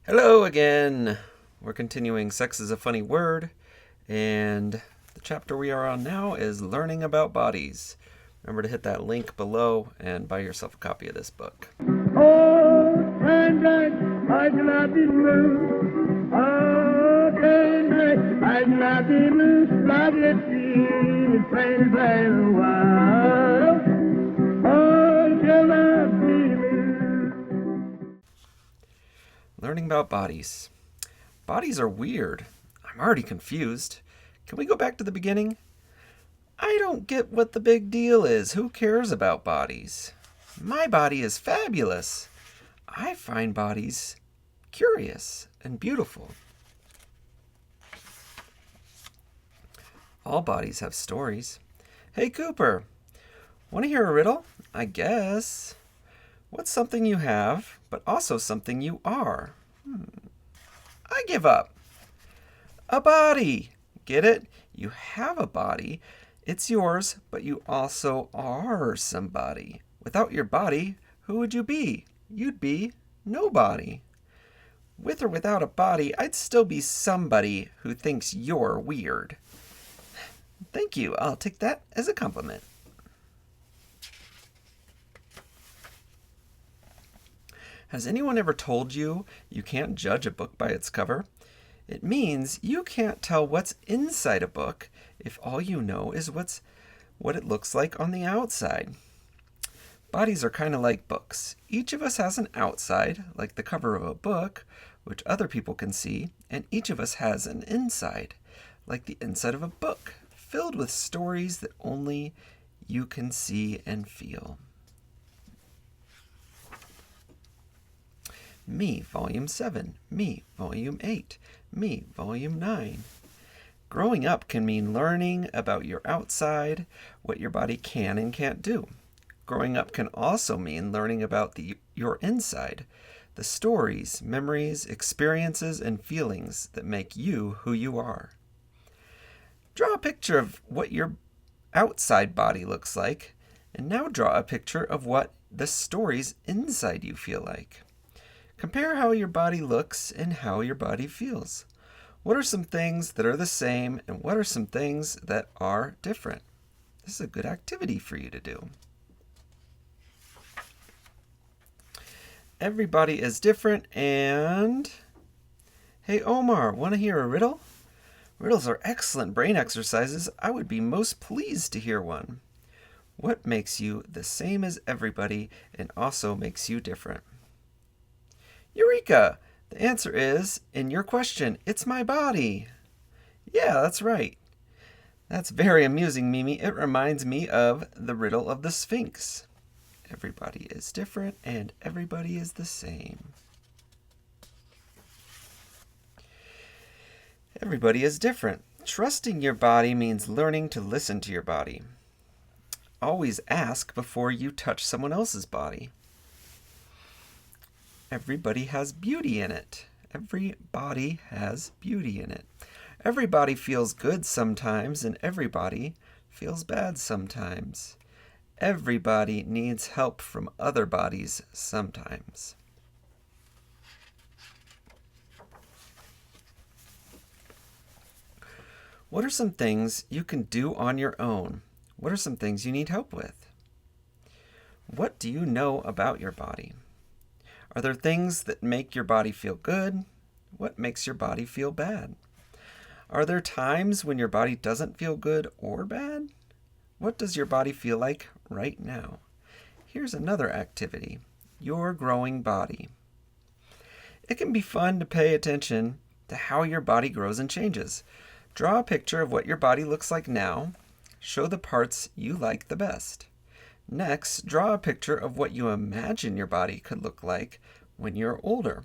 Hello again. We're continuing Sex is a Funny Word, and the chapter we are on now is Learning About Bodies. Remember to hit that link below and buy yourself a copy of this book. Oh, train, I cannot be blue. Oh, train, I cannot be blue. Like it seems, train, train, wow. Oh, cannot be blue. Learning about bodies. Bodies are weird. I'm already confused. Can we go back to the beginning? I don't get what the big deal is. Who cares about bodies? My body is fabulous. I find bodies curious and beautiful. All bodies have stories. Hey, Cooper, want to hear a riddle? I guess. What's something you have, but also something you are? I give up. A body. Get it? You have a body. It's yours, but you also are somebody. Without your body, who would you be? You'd be nobody. With or without a body, I'd still be somebody who thinks you're weird. Thank you. I'll take that as a compliment. Has anyone ever told you you can't judge a book by its cover? It means you can't tell what's inside a book if all you know is what it looks like on the outside. Bodies are kind of like books. Each of us has an outside, like the cover of a book, which other people can see, and each of us has an inside, like the inside of a book, filled with stories that only you can see and feel. Me, Volume 7. Me, Volume 8. Me, Volume 9. Growing up can mean learning about your outside, what your body can and can't do. Growing up can also mean learning about your inside, the stories, memories, experiences, and feelings that make you who you are. Draw a picture of what your outside body looks like, and now draw a picture of what the stories inside you feel like. Compare how your body looks and how your body feels. What are some things that are the same and what are some things that are different? This is a good activity for you to do. Everybody is different and... Hey Omar, want to hear a riddle? Riddles are excellent brain exercises. I would be most pleased to hear one. What makes you the same as everybody and also makes you different? Eureka! The answer is, in your question, it's my body. Yeah, that's right. That's very amusing, Mimi. It reminds me of the riddle of the Sphinx. Everybody is different and everybody is the same. Everybody is different. Trusting your body means learning to listen to your body. Always ask before you touch someone else's body. Everybody has beauty in it. Every body has beauty in it. Everybody feels good sometimes, and everybody feels bad sometimes. Everybody needs help from other bodies sometimes. What are some things you can do on your own? What are some things you need help with? What do you know about your body? Are there things that make your body feel good? What makes your body feel bad? Are there times when your body doesn't feel good or bad? What does your body feel like right now? Here's another activity, your growing body. It can be fun to pay attention to how your body grows and changes. Draw a picture of what your body looks like now. Show the parts you like the best. Next, draw a picture of what you imagine your body could look like when you're older.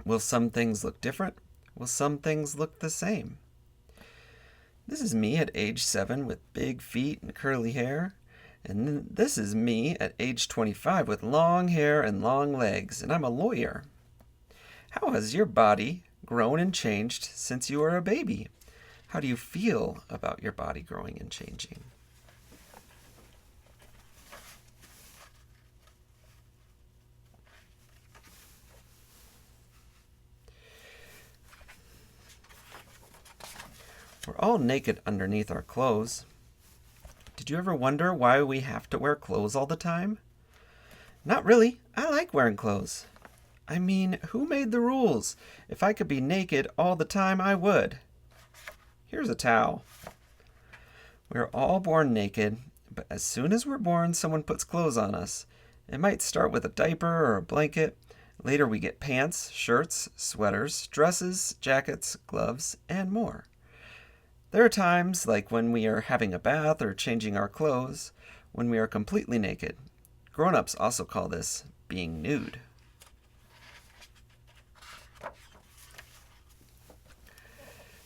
Will some things look different? Will some things look the same? This is me at age 7 with big feet and curly hair. And then this is me at age 25 with long hair and long legs, and I'm a lawyer. How has your body grown and changed since you were a baby? How do you feel about your body growing and changing? We're all naked underneath our clothes. Did you ever wonder why we have to wear clothes all the time? Not really. I like wearing clothes. I mean, who made the rules? If I could be naked all the time, I would. Here's a towel. We're all born naked, but as soon as we're born, someone puts clothes on us. It might start with a diaper or a blanket. Later we get pants, shirts, sweaters, dresses, jackets, gloves, and more. There are times, like when we are having a bath or changing our clothes, when we are completely naked. Grown-ups also call this being nude.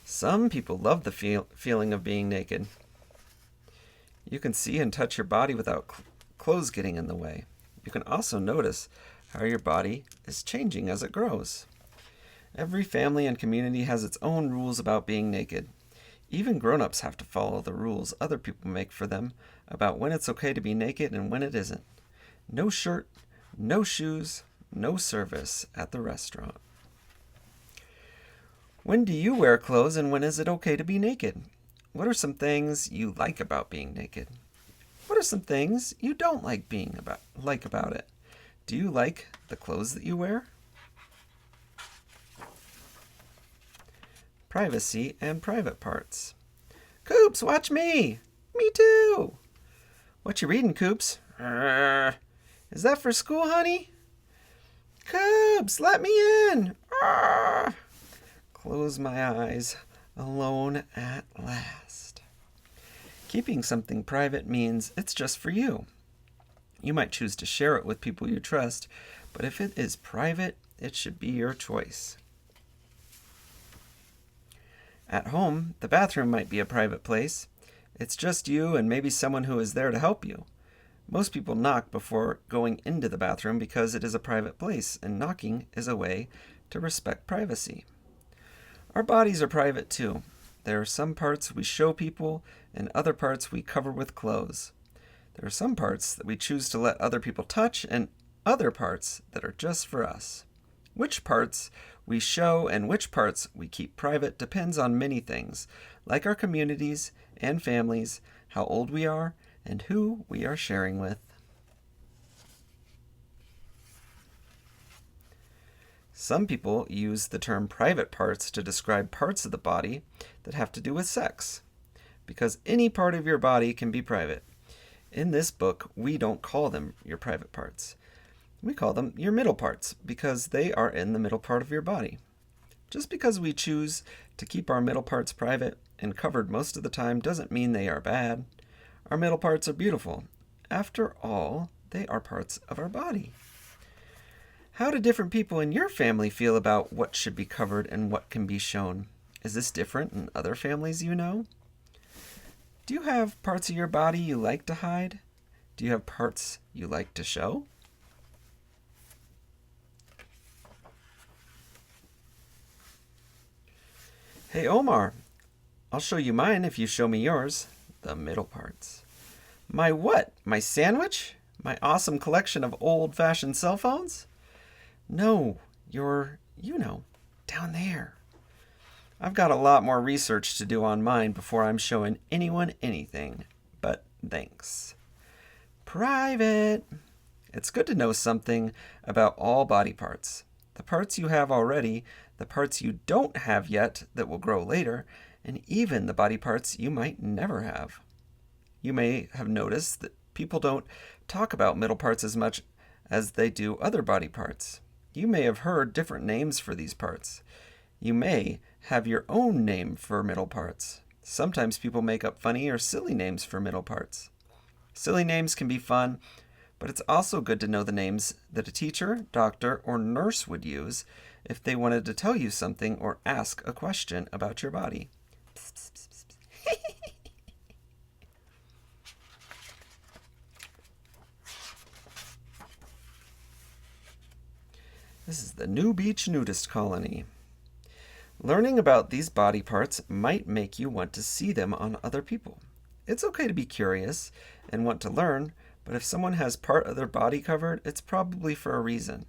Some people love the feeling of being naked. You can see and touch your body without clothes getting in the way. You can also notice how your body is changing as it grows. Every family and community has its own rules about being naked. Even grown-ups have to follow the rules other people make for them about when it's okay to be naked and when it isn't. No shirt, no shoes, no service at the restaurant. When do you wear clothes and when is it okay to be naked? What are some things you like about being naked? What are some things you don't like about it? Do you like the clothes that you wear? Privacy and private parts. Coops, watch me! Me too! What you reading, Coops? Is that for school, honey? Coops, let me in! Close my eyes. Alone at last. Keeping something private means it's just for you. You might choose to share it with people you trust, but if it is private, it should be your choice. At home, the bathroom might be a private place. It's just you and maybe someone who is there to help you. Most people knock before going into the bathroom because it is a private place, and knocking is a way to respect privacy. Our bodies are private too. There are some parts we show people and other parts we cover with clothes. There are some parts that we choose to let other people touch and other parts that are just for us. Which parts we show and which parts we keep private depends on many things, like our communities and families, how old we are, and who we are sharing with. Some people use the term private parts to describe parts of the body that have to do with sex, because any part of your body can be private. In this book, we don't call them your private parts. We call them your middle parts because they are in the middle part of your body. Just because we choose to keep our middle parts private and covered most of the time doesn't mean they are bad. Our middle parts are beautiful. After all, they are parts of our body. How do different people in your family feel about what should be covered and what can be shown? Is this different in other families you know? Do you have parts of your body you like to hide? Do you have parts you like to show? Hey Omar, I'll show you mine if you show me yours. The middle parts. My what? My sandwich? My awesome collection of old-fashioned cell phones? No, you're, down there. I've got a lot more research to do on mine before I'm showing anyone anything, but thanks. Private. It's good to know something about all body parts. The parts you have already, the parts you don't have yet that will grow later, and even the body parts you might never have. You may have noticed that people don't talk about middle parts as much as they do other body parts. You may have heard different names for these parts. You may have your own name for middle parts. Sometimes people make up funny or silly names for middle parts. Silly names can be fun, but it's also good to know the names that a teacher, doctor, or nurse would use if they wanted to tell you something or ask a question about your body. Psst, psst, psst, psst. This is the New Beach Nudist Colony. Learning about these body parts might make you want to see them on other people. It's okay to be curious and want to learn, but if someone has part of their body covered, it's probably for a reason.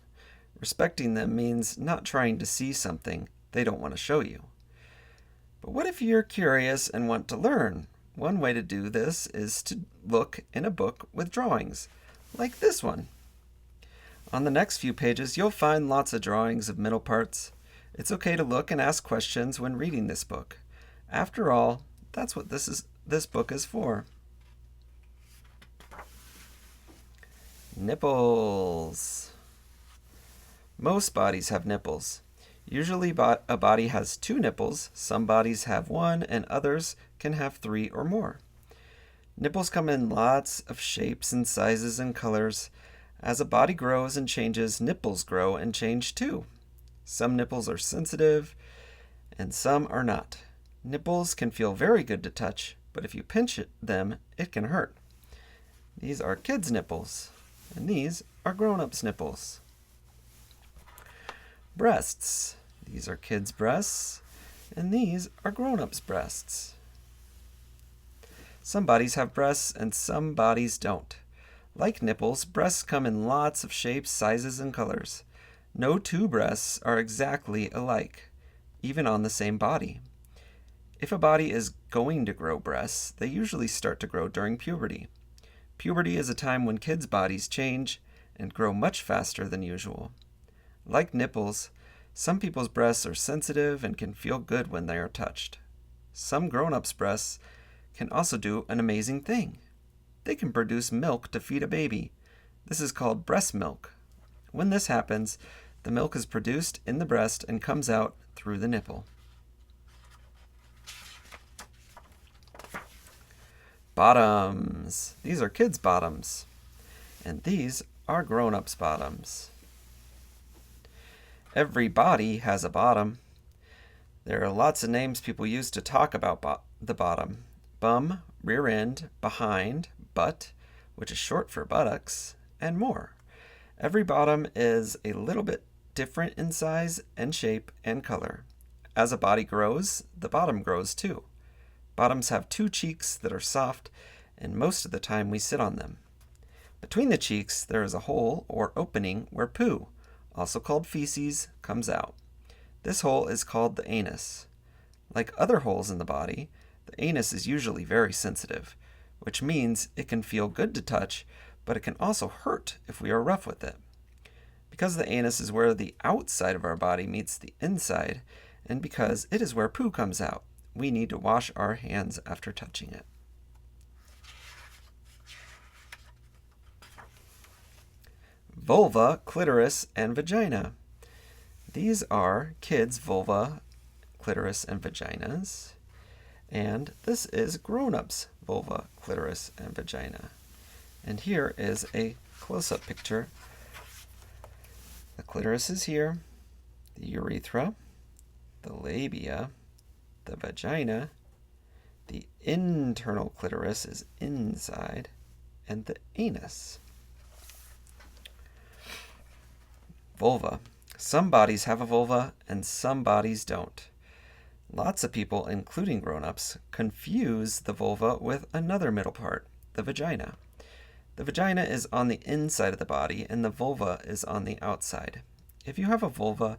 Respecting them means not trying to see something they don't want to show you. But what if you're curious and want to learn? One way to do this is to look in a book with drawings, like this one. On the next few pages, you'll find lots of drawings of middle parts. It's okay to look and ask questions when reading this book. After all, that's what this book is for. Nipples. Most bodies have nipples. Usually a body has 2 nipples. Some bodies have 1 and others can have 3 or more. Nipples come in lots of shapes and sizes and colors. As a body grows and changes, nipples grow and change too. Some nipples are sensitive and some are not. Nipples can feel very good to touch, but if you pinch them, it can hurt. These are kids' nipples, and these are grown-ups' nipples. Breasts. These are kids' breasts, and these are grown-ups' breasts. Some bodies have breasts and some bodies don't. Like nipples, breasts come in lots of shapes, sizes, and colors. No 2 breasts are exactly alike, even on the same body. If a body is going to grow breasts, they usually start to grow during puberty. Puberty is a time when kids' bodies change and grow much faster than usual. Like nipples, some people's breasts are sensitive and can feel good when they are touched. Some grown-ups' breasts can also do an amazing thing. They can produce milk to feed a baby. This is called breast milk. When this happens, the milk is produced in the breast and comes out through the nipple. Bottoms. These are kids' bottoms. And these are grown-ups' bottoms. Every body has a bottom. There are lots of names people use to talk about the bottom. Bum, rear end, behind, butt, which is short for buttocks, and more. Every bottom is a little bit different in size and shape and color. As a body grows, the bottom grows too. Bottoms have 2 cheeks that are soft, and most of the time we sit on them. Between the cheeks, there is a hole or opening where poo, also called feces, comes out. This hole is called the anus. Like other holes in the body, the anus is usually very sensitive, which means it can feel good to touch, but it can also hurt if we are rough with it. Because the anus is where the outside of our body meets the inside, and because it is where poo comes out, we need to wash our hands after touching it. Vulva, clitoris, and vagina. These are kids' vulva, clitoris, and vaginas. And this is grown-ups' vulva, clitoris, and vagina. And here is a close-up picture. The clitoris is here, the urethra, the labia, the vagina, the internal clitoris is inside, and the anus. Vulva. Some bodies have a vulva and some bodies don't. Lots of people, including grown-ups, confuse the vulva with another middle part, the vagina. The vagina is on the inside of the body and the vulva is on the outside. If you have a vulva,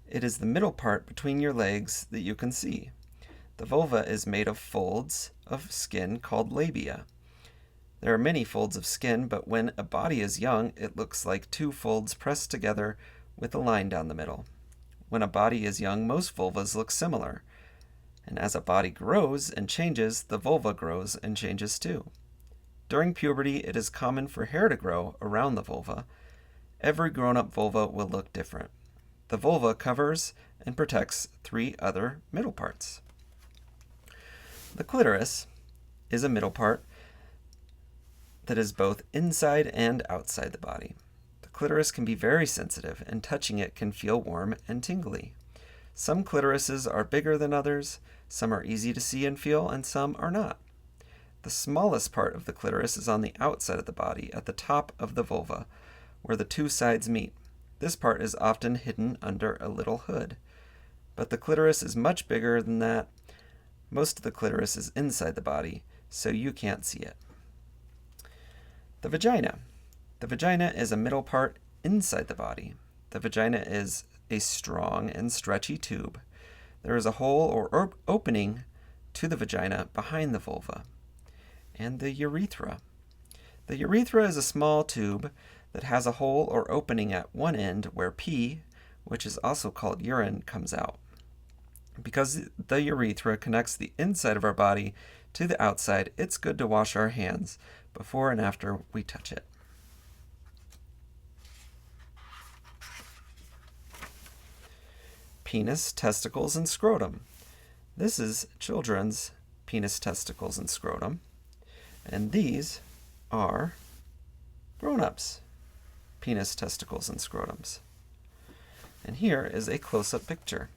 it is the middle part between your legs that you can see. The vulva is made of folds of skin called labia. There are many folds of skin, but when a body is young, it looks like 2 folds pressed together with a line down the middle. When a body is young, most vulvas look similar. And as a body grows and changes, the vulva grows and changes too. During puberty, it is common for hair to grow around the vulva. Every grown-up vulva will look different. The vulva covers and protects 3 other middle parts. The clitoris is a middle part that is both inside and outside the body. The clitoris can be very sensitive, and touching it can feel warm and tingly. Some clitorises are bigger than others, some are easy to see and feel, and some are not. The smallest part of the clitoris is on the outside of the body, at the top of the vulva, where the 2 sides meet. This part is often hidden under a little hood. But the clitoris is much bigger than that. Most of the clitoris is inside the body, so you can't see it. The vagina. The vagina is a middle part inside the body. The vagina is a strong and stretchy tube. There is a hole or opening to the vagina behind the vulva. And the urethra. The urethra is a small tube that has a hole or opening at one end where pee, which is also called urine, comes out. Because the urethra connects the inside of our body to the outside, it's good to wash our hands before and after we touch it. Penis, testicles, and scrotum. This is children's penis, testicles, and scrotum. And these are grown-ups' penis, testicles, and scrotums. And here is a close-up picture.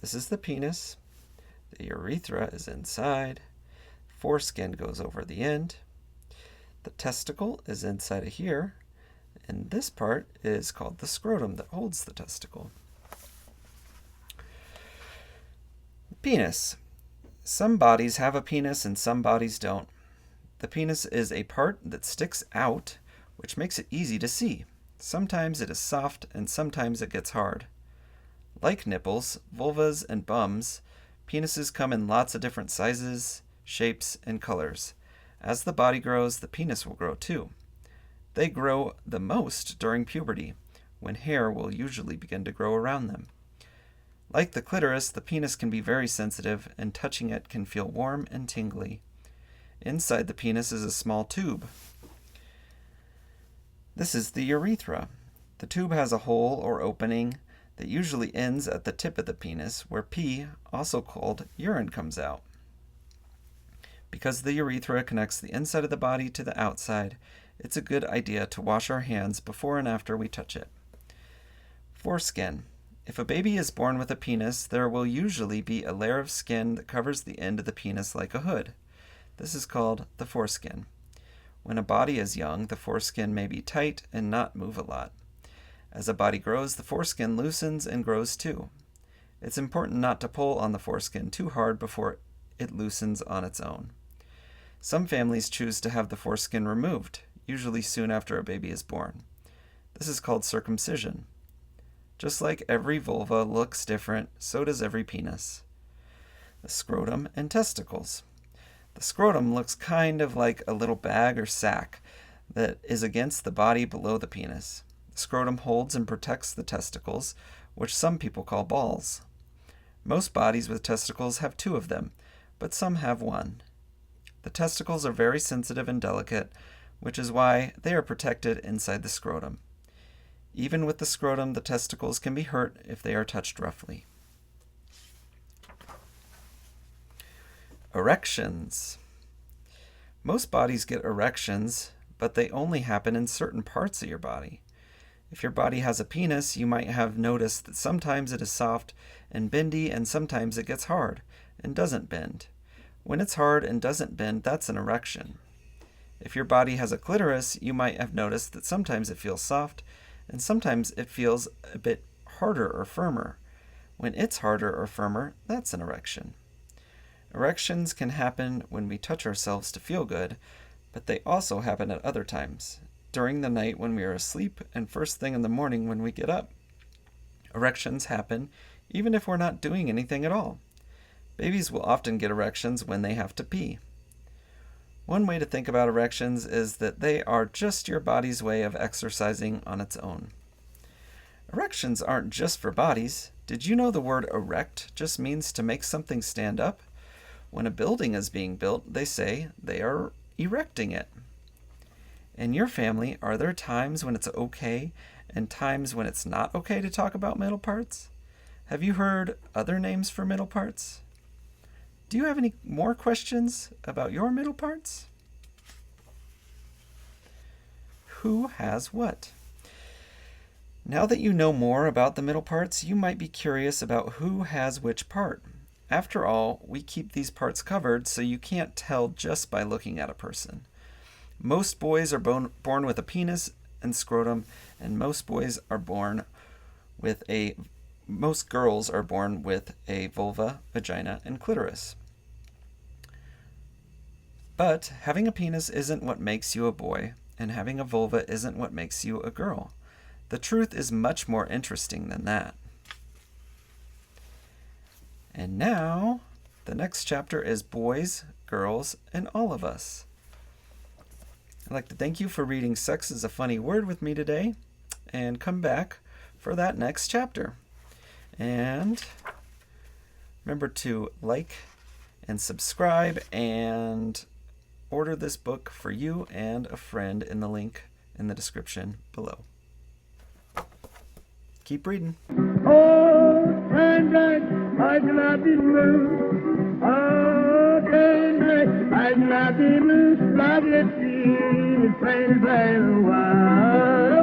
This is the penis. The urethra is inside. Foreskin goes over the end. The testicle is inside of here. And this part is called the scrotum that holds the testicle. Penis. Some bodies have a penis and some bodies don't. The penis is a part that sticks out, which makes it easy to see. Sometimes it is soft and sometimes it gets hard. Like nipples, vulvas, and bums, penises come in lots of different sizes, shapes, and colors. As the body grows, the penis will grow too. They grow the most during puberty, when hair will usually begin to grow around them. Like the clitoris, the penis can be very sensitive, and touching it can feel warm and tingly. Inside the penis is a small tube. This is the urethra. The tube has a hole or opening that usually ends at the tip of the penis, where pee, also called urine, comes out. Because the urethra connects the inside of the body to the outside, it's a good idea to wash our hands before and after we touch it. Foreskin. If a baby is born with a penis, there will usually be a layer of skin that covers the end of the penis like a hood. This is called the foreskin. When a body is young, the foreskin may be tight and not move a lot. As a body grows, the foreskin loosens and grows too. It's important not to pull on the foreskin too hard before it loosens on its own. Some families choose to have the foreskin removed, usually soon after a baby is born. This is called circumcision. Just like every vulva looks different, so does every penis. The scrotum and testicles. The scrotum looks kind of like a little bag or sac that is against the body below the penis. The scrotum holds and protects the testicles, which some people call balls. Most bodies with testicles have two of them, but some have one. The testicles are very sensitive and delicate, which is why they are protected inside the scrotum. Even with the scrotum, the testicles can be hurt if they are touched roughly. Erections. Most bodies get erections, but they only happen in certain parts of your body. If your body has a penis, you might have noticed that sometimes it is soft and bendy and sometimes it gets hard and doesn't bend. When it's hard and doesn't bend, that's an erection. If your body has a clitoris, you might have noticed that sometimes it feels soft and sometimes it feels a bit harder or firmer. When it's harder or firmer, that's an erection. Erections can happen when we touch ourselves to feel good, but they also happen at other times, during the night when we are asleep and first thing in the morning when we get up. Erections happen even if we're not doing anything at all. Babies will often get erections when they have to pee. One way to think about erections is that they are just your body's way of exercising on its own. Erections aren't just for bodies. Did you know the word erect just means to make something stand up? When a building is being built, they say they are erecting it. In your family, are there times when it's okay and times when it's not okay to talk about middle parts? Have you heard other names for middle parts? Do you have any more questions about your middle parts? Who has what? Now that you know more about the middle parts, you might be curious about who has which part. After all, we keep these parts covered so you can't tell just by looking at a person. Most boys are born with a penis and scrotum, and most girls are born with a vulva, vagina, and clitoris. But having a penis isn't what makes you a boy, and having a vulva isn't what makes you a girl. The truth is much more interesting than that. And now, the next chapter is Boys, Girls, and All of Us. I'd like to thank you for reading Sex is a Funny Word with me today, and come back for that next chapter. And remember to like and subscribe and order this book for you and a friend in the link in the description below. Keep reading. Oh, Sunday, I cannot be moved. Oh, Sunday, I cannot be moved. Love you, see, it's plain as day.